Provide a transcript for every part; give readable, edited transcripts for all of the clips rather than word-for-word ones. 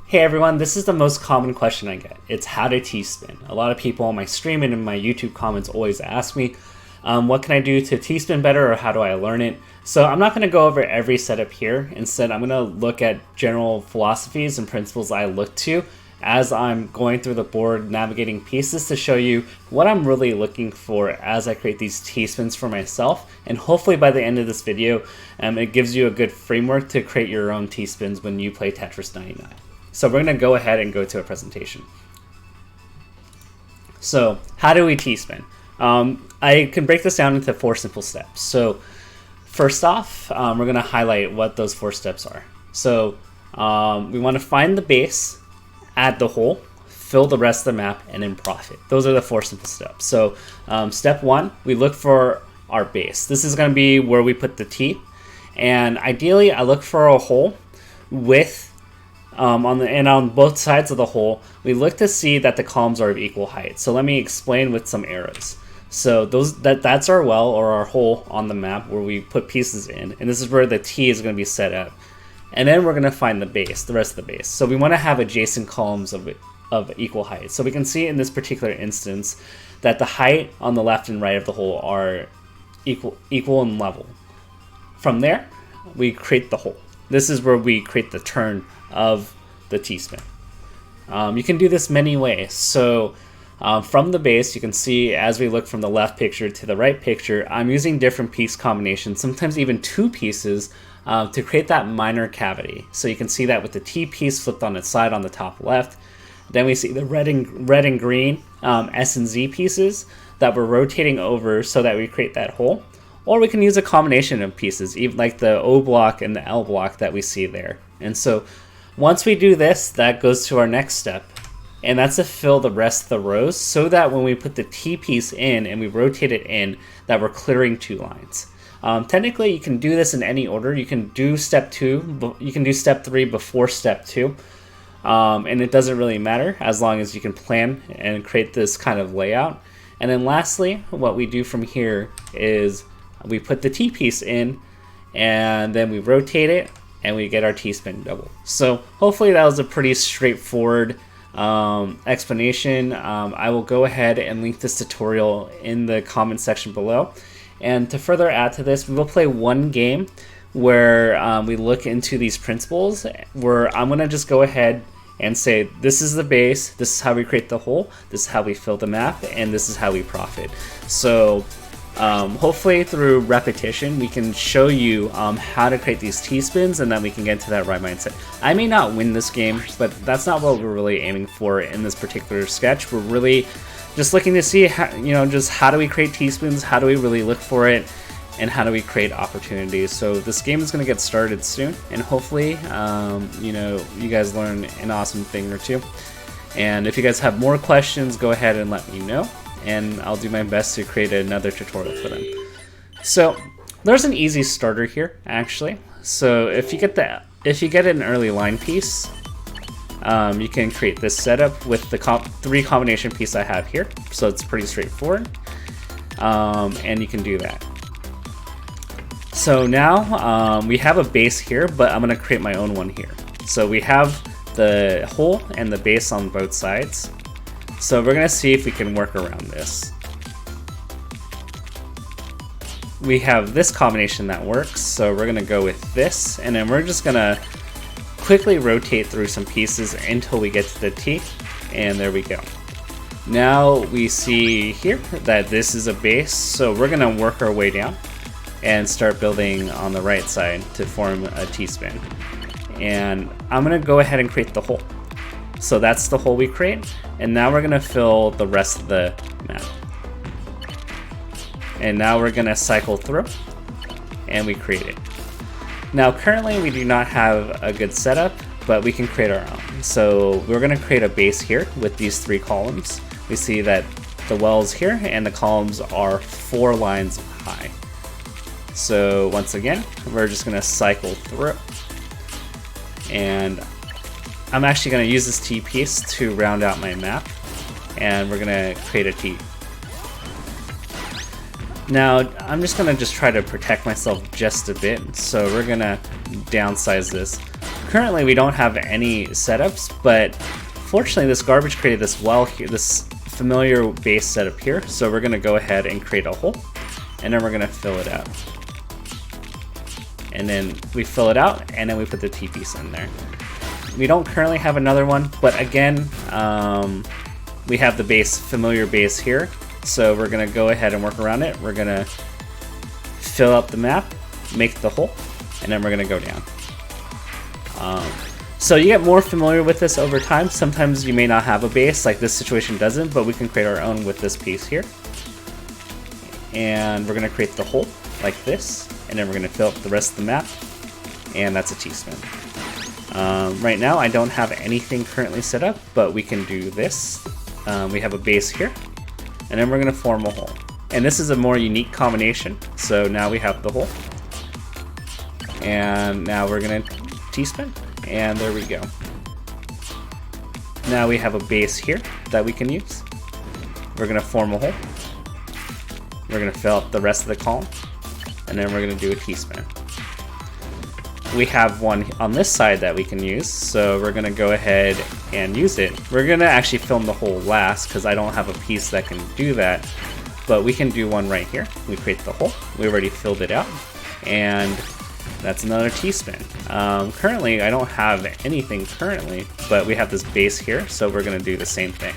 Hey everyone, this is the most common question I get. It's how to T-spin. A lot of people on my stream and in my YouTube comments always ask me, what can I do to T-spin better, or how do I learn it? So I'm not going to go over every setup here. Instead, I'm going to look at general philosophies and principles I look to as I'm going through the board navigating pieces to show you what I'm really looking for as I create these T-spins for myself. And hopefully by the end of this video, it gives you a good framework to create your own T-spins when you play Tetris 99. So we're going to go ahead and go to a presentation. So how do we T-spin? I can break this down into 4 simple steps. So first off, we're going to highlight what those 4 steps are. So we want to find the base, add the hole, fill the rest of the map, and then profit. Those are the 4 simple steps. So step 1, we look for our base. This is going to be where we put the T. And ideally, I look for a hole with on both sides of the hole, we look to see that the columns are of equal height. So let me explain with some arrows. So that's our well, or our hole on the map where we put pieces in, and this is where the T is going to be set up. And then we're going to find the base, the rest of the base. So we want to have adjacent columns of equal height. So we can see in this particular instance that the height on the left and right of the hole are equal and level. From there, we create the hole. This is where we create the turn of the T-spin. You can do this many ways. So from the base, you can see as we look from the left picture to the right picture, I'm using different piece combinations, sometimes even 2 pieces, to create that minor cavity. So you can see that with the T piece flipped on its side on the top left. Then we see the red and green S and Z pieces that we're rotating over so that we create that hole. Or we can use a combination of pieces, even like the O block and the L block that we see there. And so once we do this, that goes to our next step, and that's to fill the rest of the rows so that when we put the T piece in and we rotate it in, that we're clearing 2 lines. Technically, you can do this in any order. You can do step 2, you can do step 3 before step 2, and it doesn't really matter as long as you can plan and create this kind of layout. And then lastly, what we do from here is we put the T piece in, and then we rotate it, and we get our T-spin double. So hopefully that was a pretty straightforward explanation. I will go ahead and link this tutorial in the comment section below. And to further add to this, we will play one game where we look into these principles, where I'm going to just go ahead and say, this is the base, this is how we create the hole, this is how we fill the map, and this is how we profit. So hopefully through repetition we can show you how to create these T-spins, and then we can get into that right mindset. I may not win this game, but that's not what we're really aiming for in this particular sketch. We're really just looking to see how, just how do we create T-spins, how do we really look for it, and how do we create opportunities. So this game is going to get started soon, and hopefully you guys learn an awesome thing or two. And if you guys have more questions, go ahead and let me know, and I'll do my best to create another tutorial for them. So there's an easy starter here, actually. So if you get an early line piece, you can create this setup with the 3 combination piece I have here. So it's pretty straightforward, and you can do that. So now we have a base here, but I'm going to create my own one here. So we have the hole and the base on both sides. So we're going to see if we can work around this. We have this combination that works, so we're going to go with this, and then we're just going to quickly rotate through some pieces until we get to the T, and there we go. Now we see here that this is a base, so we're going to work our way down and start building on the right side to form a T-spin. And I'm going to go ahead and create the hole. So that's the hole we create, and now we're going to fill the rest of the map. And now we're going to cycle through, and we create it. Now currently we do not have a good setup, but we can create our own. So we're going to create a base here with these 3 columns. We see that the well's here, and the columns are 4 lines high. So once again, we're just going to cycle through, and I'm actually going to use this T piece to round out my map, and we're going to create a T. Now I'm just going to try to protect myself just a bit, so we're going to downsize this, currently we don't have any setups, but fortunately this garbage created this well here, this familiar base setup here. So we're gonna go ahead and create a hole, and then we're gonna fill it out. And then we fill it out, and then we put the T-piece in there. We don't currently have another one, but again, we have the base, familiar base here. So we're gonna go ahead and work around it. We're gonna fill up the map, make the hole, and then we're gonna go down. So you get more familiar with this over time. Sometimes you may not have a base, like this situation doesn't, but we can create our own with this piece here. And we're gonna create the hole like this, and then we're gonna fill up the rest of the map, and that's a T-spin. Right now I don't have anything currently set up, but we can do this. We have a base here, and then we're gonna form a hole. And this is a more unique combination. So now we have the hole, and now we're gonna T-spin, and there we go. Now we have a base here that we can use. We're gonna form a hole. We're gonna fill up the rest of the column, and then we're gonna do a T-spin. We have one on this side that we can use, so we're gonna go ahead and use it. We're gonna actually film the hole last because I don't have a piece that can do that, but we can do one right here. We create the hole, we already filled it out, and that's another T-spin. Currently, I don't have anything currently, but we have this base here, so we're gonna do the same thing.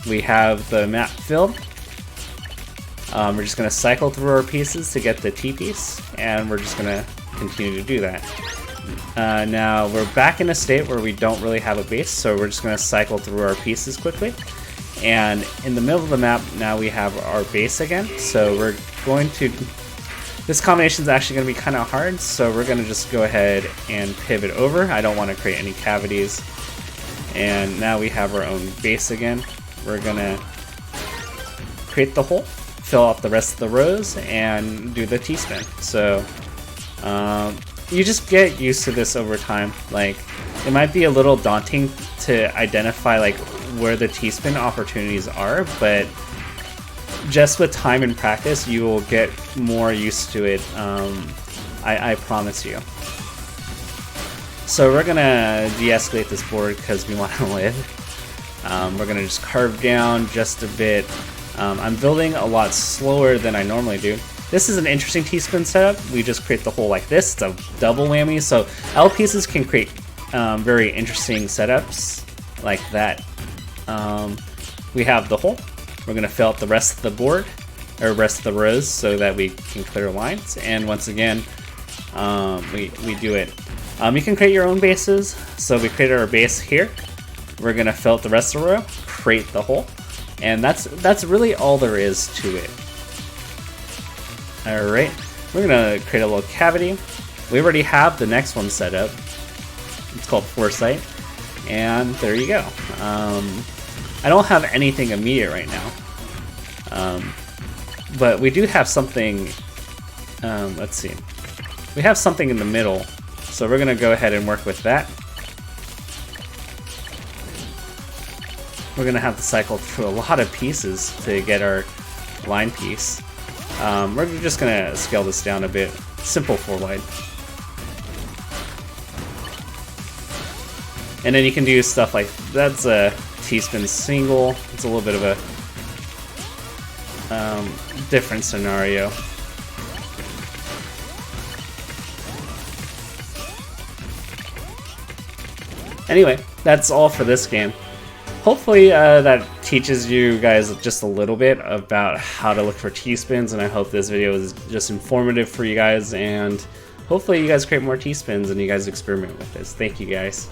We have the map filled. We're just gonna cycle through our pieces to get the T-piece, and we're just gonna continue to do that. Now we're back in a state where we don't really have a base, so we're just gonna cycle through our pieces quickly. And in the middle of the map, now we have our base again, so we're going to... This combination is actually going to be kind of hard, so we're going to just go ahead and pivot over. I don't want to create any cavities. And now we have our own base again. We're going to create the hole, fill out the rest of the rows, and do the T-spin. So you just get used to this over time. Like, it might be a little daunting to identify like where the T-spin opportunities are, but just with time and practice, you will get more used to it. I promise you. So we're gonna de-escalate this board because we want to live. We're gonna just carve down just a bit. I'm building a lot slower than I normally do. This is an interesting T-spin setup. We just create the hole like this. It's a double whammy. So L pieces can create very interesting setups like that. We have the hole. We're going to fill out the rest of the board, or rest of the rows, so that we can clear lines. And once again, we do it. You can create your own bases. So we created our base here. We're going to fill out the rest of the row, create the hole, and that's really all there is to it. All right, we're going to create a little cavity. We already have the next one set up. It's called Foresight, and there you go. I don't have anything immediate right now, but we do have something, let's see, we have something in the middle, so we're gonna go ahead and work with that. We're gonna have to cycle through a lot of pieces to get our line piece. We're just gonna scale this down a bit, simple 4 wide. And then you can do stuff like, that's a T-spin single. It's a little bit of a different scenario. Anyway, that's all for this game. Hopefully that teaches you guys just a little bit about how to look for T-spins, and I hope this video is just informative for you guys, and hopefully you guys create more T-spins and you guys experiment with this. Thank you guys.